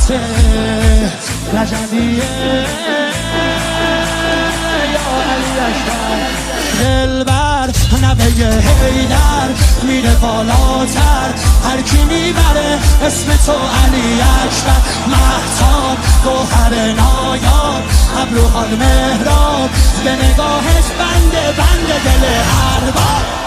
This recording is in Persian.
عباسه رجبیه یا علی اکبر دلبر نوه حیدر میره بالاتر هر کی میبره اسم تو علی اکبر مهتاب گوهر نایاب ابروهای مهراب به نگاهش بنده دل ارباب